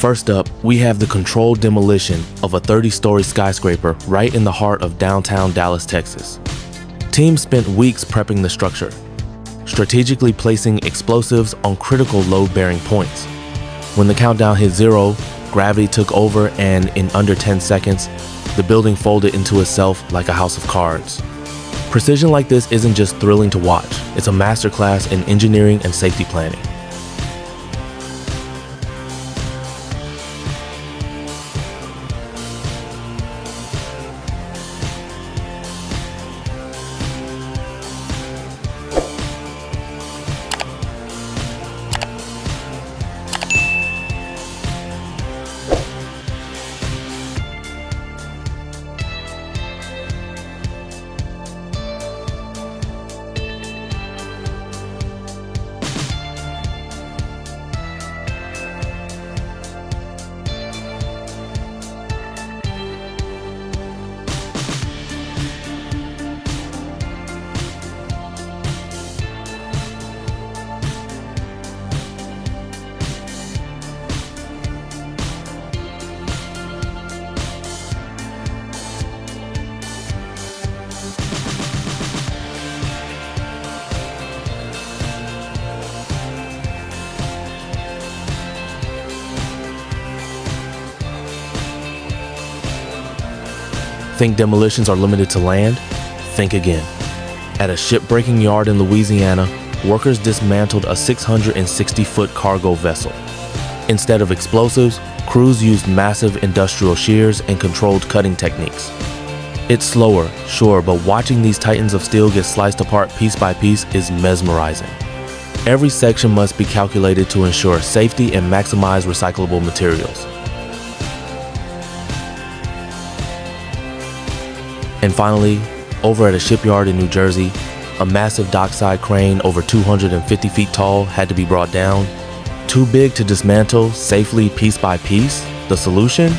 First up, we have the controlled demolition of a 30-story skyscraper right in the heart of downtown Dallas, Texas. Teams spent weeks prepping the structure, strategically placing explosives on critical load-bearing points. When the countdown hit 0, gravity took over, and in under 10 seconds, the building folded into itself like a house of cards. Precision like this isn't just thrilling to watch, it's a masterclass in engineering and safety planning. Think demolitions are limited to land? Think again. At a shipbreaking yard in Louisiana, workers dismantled a 660-foot cargo vessel. Instead of explosives, crews used massive industrial shears and controlled cutting techniques. It's slower, sure, but watching these titans of steel get sliced apart piece by piece is mesmerizing. Every section must be calculated to ensure safety and maximize recyclable materials. And finally, over at a shipyard in New Jersey, a massive dockside crane over 250 feet tall had to be brought down. Too big to dismantle safely piece by piece? The solution?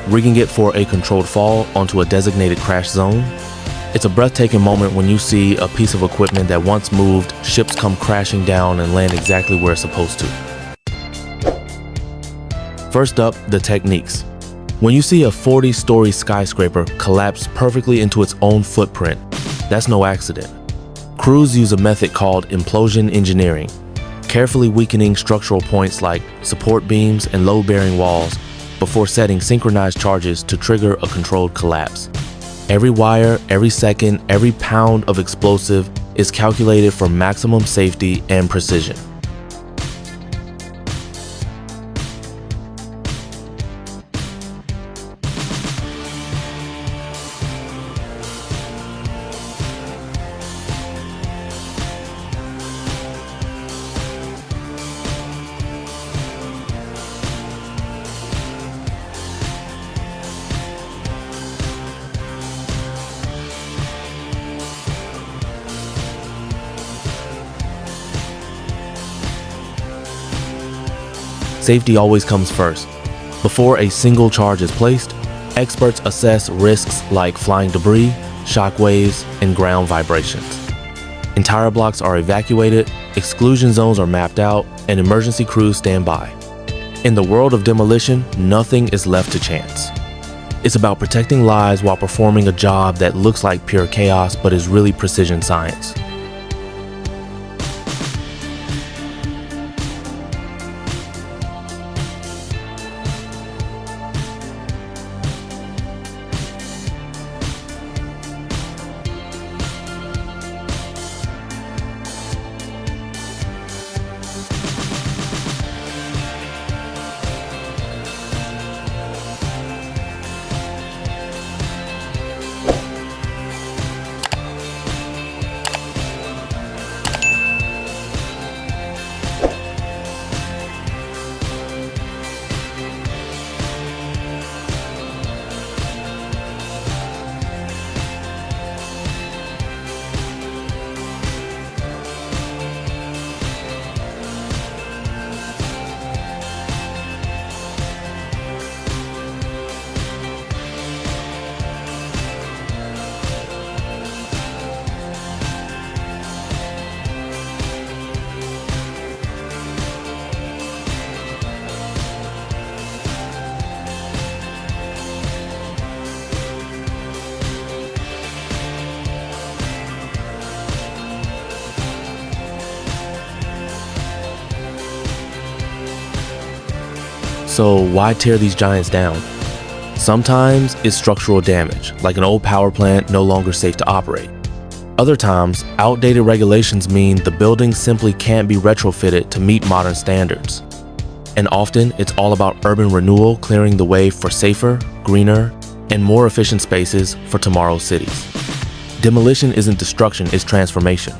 Rigging it for a controlled fall onto a designated crash zone. It's a breathtaking moment when you see a piece of equipment that once moved, ships come crashing down and land exactly where it's supposed to. First up, the techniques. When you see a 40-story skyscraper collapse perfectly into its own footprint, that's no accident. Crews use a method called implosion engineering, carefully weakening structural points like support beams and load-bearing walls before setting synchronized charges to trigger a controlled collapse. Every wire, every second, every pound of explosive is calculated for maximum safety and precision. Safety always comes first. Before a single charge is placed, experts assess risks like flying debris, shock waves, and ground vibrations. Entire blocks are evacuated, exclusion zones are mapped out, and emergency crews stand by. In the world of demolition, nothing is left to chance. It's about protecting lives while performing a job that looks like pure chaos but is really precision science. So why tear these giants down? Sometimes it's structural damage, like an old power plant no longer safe to operate. Other times, outdated regulations mean the building simply can't be retrofitted to meet modern standards. And often, it's all about urban renewal, clearing the way for safer, greener, and more efficient spaces for tomorrow's cities. Demolition isn't destruction, it's transformation.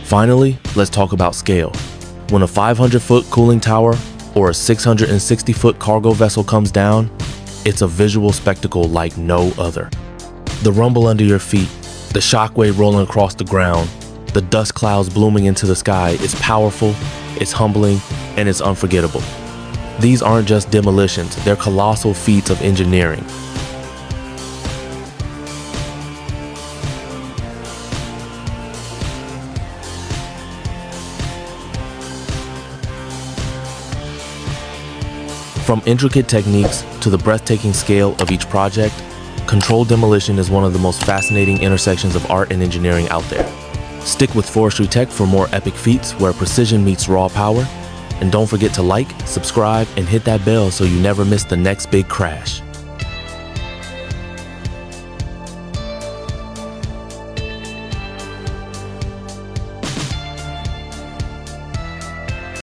Finally, let's talk about scale. When a 500-foot cooling tower or a 660-foot cargo vessel comes down, it's a visual spectacle like no other. The rumble under your feet, the shockwave rolling across the ground, the dust clouds blooming into the sky is powerful, it's humbling, and it's unforgettable. These aren't just demolitions, they're colossal feats of engineering. From intricate techniques to the breathtaking scale of each project, controlled demolition is one of the most fascinating intersections of art and engineering out there. Stick with Forestry Tech for more epic feats where precision meets raw power. And don't forget to like, subscribe, and hit that bell so you never miss the next big crash.